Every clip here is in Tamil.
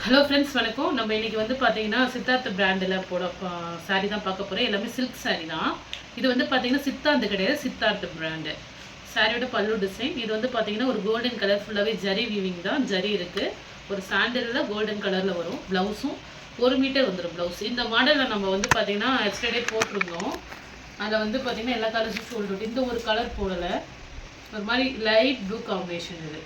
ஹலோ ஃப்ரெண்ட்ஸ், வணக்கம். நம்ம இன்றைக்கி வந்து பார்த்தீங்கன்னா சித்தார்த் பிராண்டில் சாரீ தான் பார்க்க போகிறோம். எல்லாமே சில்க் சாரீ தான். இது வந்து பார்த்தீங்கன்னா சித்தார்த் கிடையாது, சித்தார்த் பிராண்டு. சாரியோட பல்லு டிசைன். இது வந்து பார்த்தீங்கன்னா ஒரு கோல்டன் கலர், ஃபுல்லாகவே ஜரி வீவிங் தான். ஜரி இருக்குது. ஒரு சாண்டலில் கோல்டன் கலரில் வரும். ப்ளவுஸும் 1 மீட்டர் வந்துடும் ப்ளவுஸ். இந்த மாடலில் நம்ம வந்து பார்த்தீங்கன்னா எஸ்டர்டே போட்டிருந்தோம். அதில் வந்து பார்த்தீங்கன்னா எல்லா கலர்ஸும் ஷோல்டர். இந்த ஒரு கலர் போடலை, ஒரு மாதிரி லைட் ப்ளூ காம்பினேஷன். இது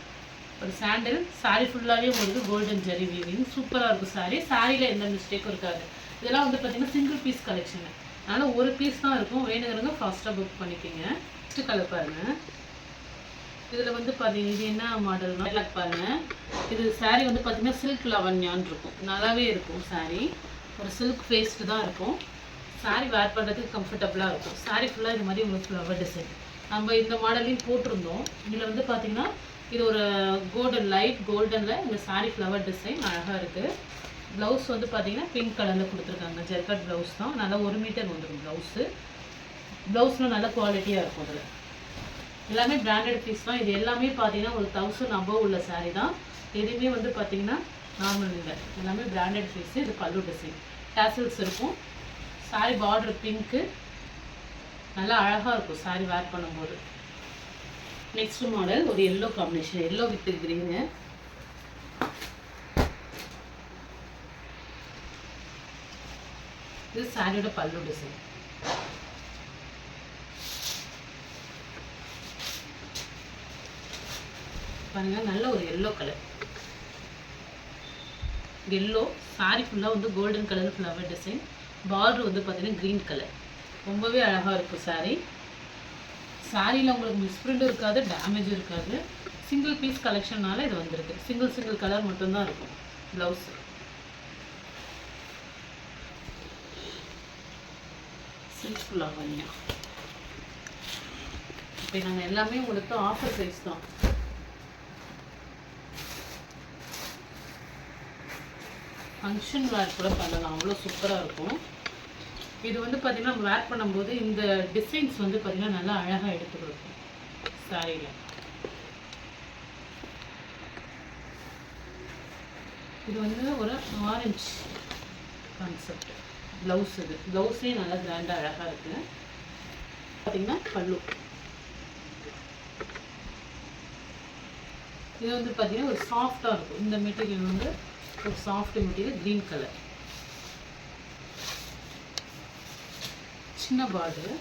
ஒரு சாண்டில். சாரீ ஃபுல்லாகவே உங்களுக்கு கோல்டன் ஜரி வீவிங். சூப்பராக இருக்கும் சாரீ. சாரியில் எந்த மிஸ்டேக்கும் இருக்காது. இதெல்லாம் வந்து பார்த்தீங்கன்னா சிங்கிள் பீஸ் கலெக்ஷனு. அதனால் ஒரு பீஸ் தான் இருக்கும். வேணுங்கிறவங்க ஃபாஸ்ட்டாக புக் பண்ணிக்கிங்க. நெக்ஸ்ட்டு கலர் பாருங்கள். இதில் வந்து பார்த்தீங்கன்னா இது என்ன மாடல்னா பாருங்கள். இது சாரீ வந்து பார்த்தீங்கன்னா சில்க் லவன்யான்னு இருக்கும். நல்லாவே இருக்கும் சாரீ. ஒரு சில்க் பேஸ்ட்டு தான் இருக்கும். சாரீ வேர் பண்ணுறதுக்கு கம்ஃபர்டபுளாக இருக்கும். சாரீ ஃபுல்லாக இது மாதிரி உங்களுக்கு ஃப்ளவர் டிசைன். நம்ம இந்த மாடலையும் போட்டிருந்தோம். இதில் வந்து பார்த்தீங்கன்னா இது ஒரு கோல்டன், லைட் கோல்டனில் இந்த சாரீ ஃப்ளவர் டிசைன் அழகாக இருக்குது. ப்ளவுஸ் வந்து பார்த்தீங்கன்னா பிங்க் கலரில் கொடுத்துருக்காங்க. ஜெர்கட் ப்ளவுஸ் தான். நல்லா 1 மீட்டர் வந்துடும் ப்ளவுஸு. ப்ளவுஸ்லாம் நல்ல குவாலிட்டியாக இருக்கும். அதில் எல்லாமே பிராண்டட் பீஸ் தான். இது எல்லாமே பார்த்தீங்கன்னா ஒரு 1000 above உள்ள சாரீ தான். எதுவுமே வந்து பார்த்தீங்கன்னா நார்மல் இல்லை. எல்லாமே பிராண்டட் பீஸு. இது பல்லு டிசைன். டேசல்ஸ் இருக்கும். Sari border pink. நல்லா அழகாக இருக்கும் சாரீ வேர் பண்ணும்போது. நெக்ஸ்ட் மாடல் ஒரு yellow combination. Yellow with green. இது சாரியோட பல்லு டிசைன். பாருங்க, நல்ல ஒரு எல்லோ கலர். எல்லோ சாரி ஃபுல்லாக வந்து golden colour flower design. Border வந்து பார்த்தீங்கன்னா க்ரீன் கலர். ரொம்பவே அழகாக இருக்கும் சாரீ. சாரியில் உங்களுக்கு மிஸ்பிரிண்டும் இருக்காது, டேமேஜும் இருக்காது. சிங்கிள் பீஸ் கலெக்ஷன்னால இது வந்திருக்கு. சிங்கிள் கலர் மட்டும்தான் இருக்கும் ப்ளவுஸு. சில்க் ஃபுல்லாக பண்ணியா. இப்போ நாங்கள் எல்லாமே உங்களுக்கு ஆஃபர் ப்ரைஸ் தான். ஃபங்க்ஷன் வேர் கூட பண்ணலாம், அவ்வளோ சூப்பராக இருக்கும். இது வந்து பார்த்திங்கன்னா நம்ம வேர் பண்ணும்போது இந்த டிசைன்ஸ் வந்து பார்த்திங்கன்னா நல்லா அழகாக எடுத்து கொடுக்கும் சாரியில். இது வந்து ஒரு ஆரஞ்சு கான்செப்ட் ப்ளவுஸ். இது ப்ளவுஸே நல்லா கிராண்டாக அழகாக இருக்குது. பார்த்திங்கன்னா பல்லு. இது வந்து பார்த்திங்கன்னா ஒரு சாஃப்டாக இருக்கும். இந்த மெட்டீரியல் வந்து ஒரு சாஃப்ட் மெட்டீரியல், க்ரீன் கலர். சின்ன பார்டர்.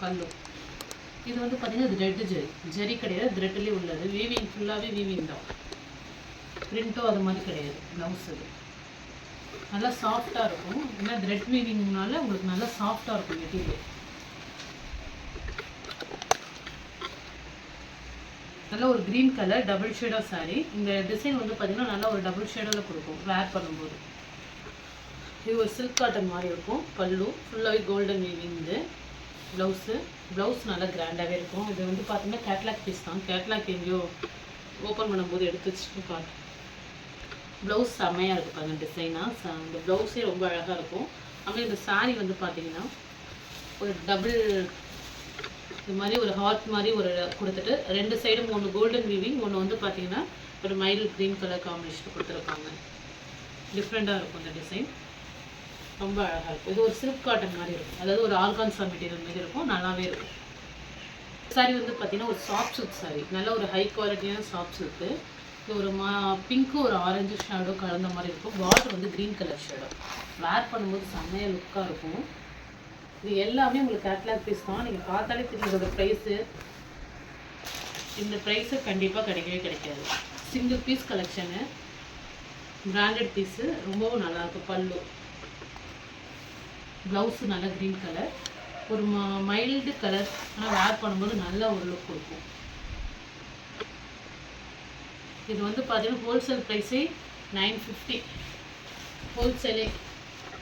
பல்லு. இது வந்து பார்த்தீங்கன்னா இது ரெட் ஜரி கிடையாது, த்ரெட்லேயே உள்ளது. வீவிங் ஃபுல்லாகவே வீவிங் தான். பிரிண்ட்டோ அது மாதிரி கிடையாது. ப்ளவுஸ் இது நல்லா சாஃப்டாக இருக்கும். ஏன்னா த்ரெட் வீவிங்னால உங்களுக்கு நல்லா சாஃப்டாக இருக்கும் மெட்டீரியல். நல்ல ஒரு க்ரீன் கலர் டபுள் ஷேடாக சாரீ. இந்த டிசைன் வந்து பார்த்திங்கன்னா நல்லா ஒரு டபுள் ஷேடில் கொடுக்கும் வேர் பண்ணும்போது. இது ஒரு சில்க் காட்டன் மாதிரி இருக்கும். பல்லு ஃபுல்லாகவே கோல்டன் வீவிங். இது ப்ளவுஸ் நல்லா கிராண்டாகவே இருக்கும். இது வந்து பார்த்திங்கன்னா கேட்லாக் பீஸ் தான். கேட்லாக் எங்கேயோ ஓப்பன் பண்ணும்போது எடுத்து வச்சுட்டு காட்டும். ப்ளவுஸ் செம்மையாக இருக்குது பாருங்கள் டிசைனாக. இந்த ப்ளவுஸே ரொம்ப அழகாக இருக்கும். அப்புறம் இந்த சாரீ வந்து பார்த்திங்கன்னா ஒரு டபுள் இது மாதிரி ஒரு ஹார்ட் மாதிரி ஒரு கொடுத்துட்டு 2 சைடும் 1 கோல்டன் வீவிங், ஒன்று வந்து பார்த்தீங்கன்னா ஒரு மைல்டு க்ரீன் கலர் காம்பினேஷன் கொடுத்துருப்பாங்க. டிஃப்ரெண்ட்டாக இருக்கும் இந்த டிசைன். ரொம்ப அழகாக இருக்கும். இது ஒரு சில்க் காட்டன் மாதிரி இருக்கும். அதாவது ஒரு ஆர்கான்சா மெட்டீரியல் மாதிரி இருக்கும். நல்லாவே இருக்கும். சாரீ வந்து பார்த்தீங்கன்னா ஒரு சாஃப்ட் சில்க் சாரீ. நல்ல ஒரு ஹை குவாலிட்டியான சாஃப்ட் சில்க்கு. இது ஒரு பிங்க்கு ஒரு ஆரஞ்சு ஷேடோ கலந்த மாதிரி இருக்கும். பார்டர் வந்து க்ரீன் கலர் ஷேடோ. வேர் பண்ணும்போது செம்மையாக லுக்காக இருக்கும். இது எல்லாமே உங்களுக்கு கேட்லாக் பீஸ் தான். நீங்கள் பார்த்தாலே தெரியும் இதோட ப்ரைஸு. இந்த ப்ரைஸு கண்டிப்பாக கிடைக்கவே கிடைக்காது. Single piece collection, branded piece. ரொம்பவும் நல்லாயிருக்கும். பல்லு, ப்ளவுஸு நல்லா க்ரீன் கலர். ஒரு மைல்டு கலர். ஆனால் வேர் பண்ணும்போது நல்ல ஒரு லுக் கொடுக்கும். இது வந்து பார்த்தீங்கன்னா ஹோல்சேல் ப்ரைஸே 950. ஹோல்சேலே.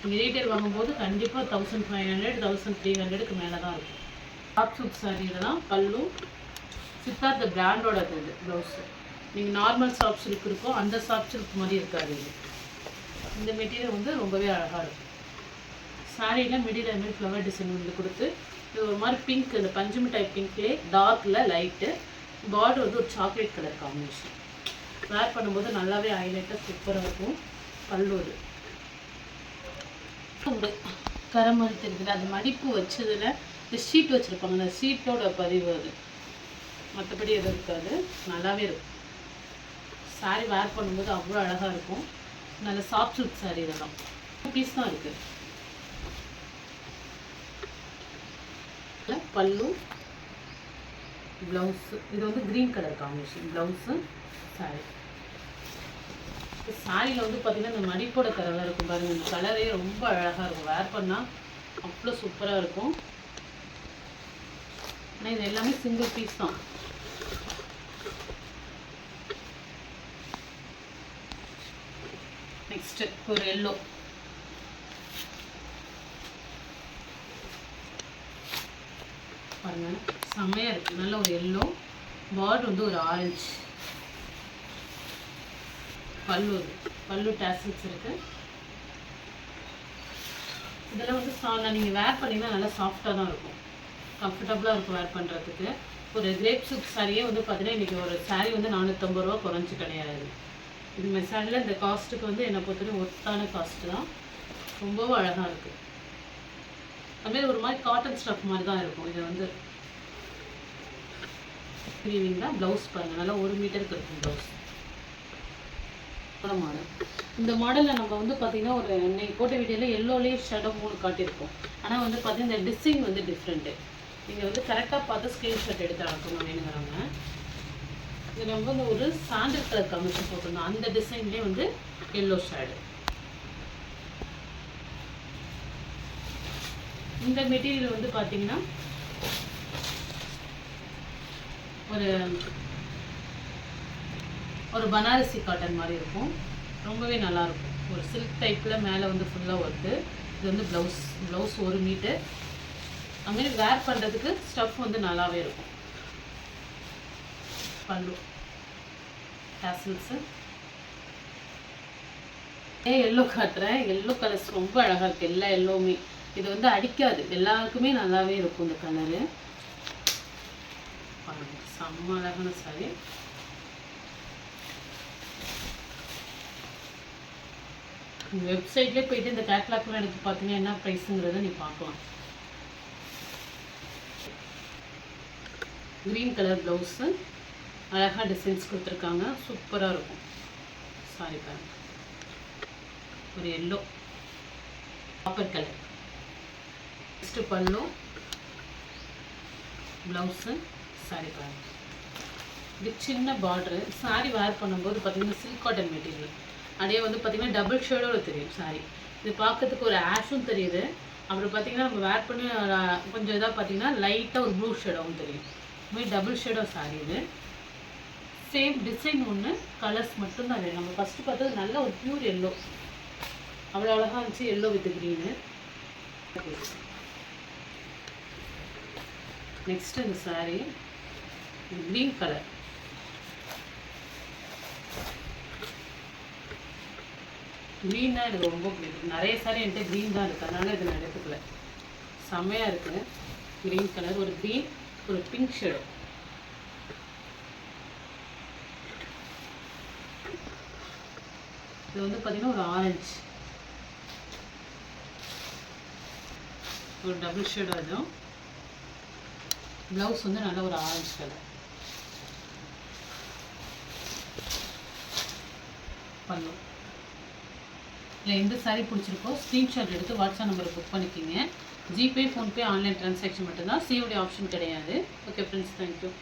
நீங்கள் ரீட்டைல் வாங்கும்போது கண்டிப்பாக 1500 1300க்கு மேலே தான் இருக்கும். சாஃப்ட் சில்க் சாரீ இதெல்லாம். பல்லு சித்தார்த் பிராண்டோட இது ப்ளவுஸு. நீங்கள் நார்மல் சாஃப்ட் சில்க் இருக்கும், அந்த சாஃப்ட் சில்க் மாதிரி இருக்காது. இந்த மெட்டீரியல் வந்து ரொம்பவே அழகாக இருக்கும். சாரியில் மிடில் ஃப்ளவர் டிசைன் வந்து கொடுத்து இது ஒரு மாதிரி பிங்க், இந்த பஞ்சு மிட்டாய் பிங்க்லேயே டார்க்கில் லைட்டு. பார்டர் வந்து ஒரு சாக்லேட் கலர் காம்பினேஷன். வேர் பண்ணும்போது நல்லாவே ஹைலைட்டாக சூப்பராக இருக்கும். பல்லு ஒரு கரை மாதிரி தெரியுது. அது மடிப்பு வச்சதில் இந்த ஷீட் வச்சுருப்பாங்க, அந்த ஷீட்டோட பதிவு அது. மற்றபடி எதுவும் இருக்காது, நல்லாவே இருக்கும். சாரீ வேர் பண்ணும்போது அவ்வளோ அழகாக இருக்கும். நல்ல சாஃப்ட் சில்க் சாரீ. இதெல்லாம் பீஸ் தான் இருக்குது. பல்லு, ப்ளவுஸு. இது வந்து green colour combination blouse, sari. சாரியில் வந்து பார்த்திங்கன்னா இந்த மடிப்போட கலராக இருக்கும் பாருங்கள். இந்த கலரே ரொம்ப அழகாக இருக்கும். வேர் பண்ணால் அவ்வளோ சூப்பராக இருக்கும். ஆனால் இது எல்லாமே சிங்கிள் பீஸ் தான். நெக்ஸ்ட்டு ஒரு எல்லோ. பாருங்கள் செம்மையாக இருக்குது. நல்ல ஒரு எல்லோ. பார்டர் வந்து ஒரு ஆரஞ்சு. பல்லு டேசல்ஸ் இருக்குது. இதெல்லாம் வந்து நீங்கள் வேர் பண்ணிங்கன்னா நல்லா சாஃப்டாக தான் இருக்கும், கம்ஃபர்டபுளாக இருக்கும் வேர் பண்ணுறதுக்கு. ஒரு கிரேப் சில்க் சாரியே வந்து பார்த்தீங்கன்னா இன்றைக்கி ஒரு சாரீ வந்து 450 ரூபா குறைஞ்சி கிடையாது. இது மெசாரில் இந்த காஸ்ட்டுக்கு வந்து என்னை பொறுத்தவரைக்கும் ஒர்த்தான காஸ்ட்டு தான். ரொம்பவும் அழகாக இருக்குது. அதுமாரி ஒரு மாதிரி காட்டன் ஸ்டஃப் மாதிரி தான் இருக்கும். இது வந்து வீவிங் தான். ப்ளவுஸ் பாருங்கள், நல்லா 1 மீட்டருக்கு இருக்கும் ப்ளவுஸ். மாடல். இந்த மாடலில் நம்ம வந்து பார்த்திங்கன்னா ஒரு இன்னைக்கு போட்ட வீடியோவில் எல்லோலேயே ஷேடோ 3 காட்டியிருக்கோம். ஆனால் வந்து பார்த்திங்கன்னா இந்த டிசைன் வந்து டிஃப்ரெண்ட்டு. நீங்கள் வந்து கரெக்டாக பார்த்து ஸ்க்ரீன்ஷாட் எடுத்து அனுப்பணும் வேணுங்கிறாங்க. இது நம்ம வந்து ஒரு சாண்டல் கலர் காம்பினேஷன் போட்டிருந்தோம். அந்த டிசைன்லேயே வந்து எல்லோ ஷேடு. இந்த மெட்டீரியல் வந்து பார்த்தீங்கன்னா ஒரு பனாரசி காட்டன் மாதிரி இருக்கும். ரொம்பவே நல்லாயிருக்கும். ஒரு சில்க் டைப்பில் மேலே வந்து ஃபுல்லாக ஒர்க்கு. இது வந்து ப்ளவுஸ் 1 மீட்டர். அதுமாரி வேர் பண்ணுறதுக்கு ஸ்டஃப் வந்து நல்லாவே இருக்கும். பல்லு டேசல்ஸு. எல்லோ காட்டுறேன். எல்லோ கலர்ஸ் ரொம்ப அழகாக இருக்குது. எல்லா எல்லோவுமே இது வந்து அடிக்காது, எல்லாருக்குமே நல்லாவே இருக்கும் இந்த கலரு. செம்ம அழகான சாரி. வெப்சைட்லேயே போயிட்டு இந்த கேட்லாக்லாம் எடுத்து பார்த்தீங்கன்னா என்ன ப்ரைஸுங்கிறத நீ பார்க்கலாம். க்ரீன் கலர் ப்ளவுஸு, அழகாக டிசைன்ஸ் கொடுத்துருக்காங்க. சூப்பராக இருக்கும் சாரி. பாருங்க ஒரு எல்லோ காப்பர் கலர். நெக்ஸ்ட்டு பல்லு, ப்ளவுஸு, சாரி. பாருங்க இது சின்ன பார்டரு. சாரி வேர் பண்ணும்போது பார்த்திங்கன்னா சில்க் காட்டன் மெட்டீரியல். அப்படியே வந்து பார்த்திங்கன்னா டபுள் ஷேடோட தெரியும் சாரி. இது பார்க்கறதுக்கு ஒரு ஆஷும் தெரியுது. அப்புறம் பார்த்திங்கன்னா நம்ம வேர் பண்ணி கொஞ்சம் இதாக பார்த்திங்கன்னா லைட்டாக ஒரு ப்ளூ ஷேடாகவும் தெரியும். இதுமாதிரி டபுள் ஷேடோ சாரி. இது சேம் டிசைன் ஒன்று, கலர்ஸ் மட்டும்தான் வேணும். நம்ம ஃபஸ்ட்டு பார்த்தது நல்ல ஒரு பியூர் எல்லோ, அவ்வளோ அழகாக இருந்துச்சு. Yellow with green. நெக்ஸ்ட்டு இந்த சாரீ க்ரீன் கலர். க்ரீன் தான் எனக்கு ரொம்ப பிடிக்கும். நிறைய சாரி என்கிட்ட க்ரீன் தான் இருக்குது, அதனால இதை நான் எடுத்துக்கல. செம்மையாக இருக்குது. க்ரீன் கலர், ஒரு க்ரீன், ஒரு பிங்க் ஷேடோ. இது வந்து பார்த்திங்கன்னா ஒரு ஆரஞ்சு, ஒரு டபுள் ஷேடோ. அதுவும் ப்ளவுஸ் வந்து நல்ல ஒரு ஆரஞ்சு கலர். பல்லு. இல்லை எந்த சாரீ பிடிச்சிருக்கோ ஸ்க்ரீன்ஷாட் எடுத்து வாட்ஸ்அப் நம்பருக்கு புக் பண்ணிக்கிங்க. ஜிபே, ஃபோன்பே, ஆன்லைன் ட்ரான்சாக்ஷன் மட்டும்தான், சிஓடி ஆப்ஷன் கிடையாது. Okay friends, thank you.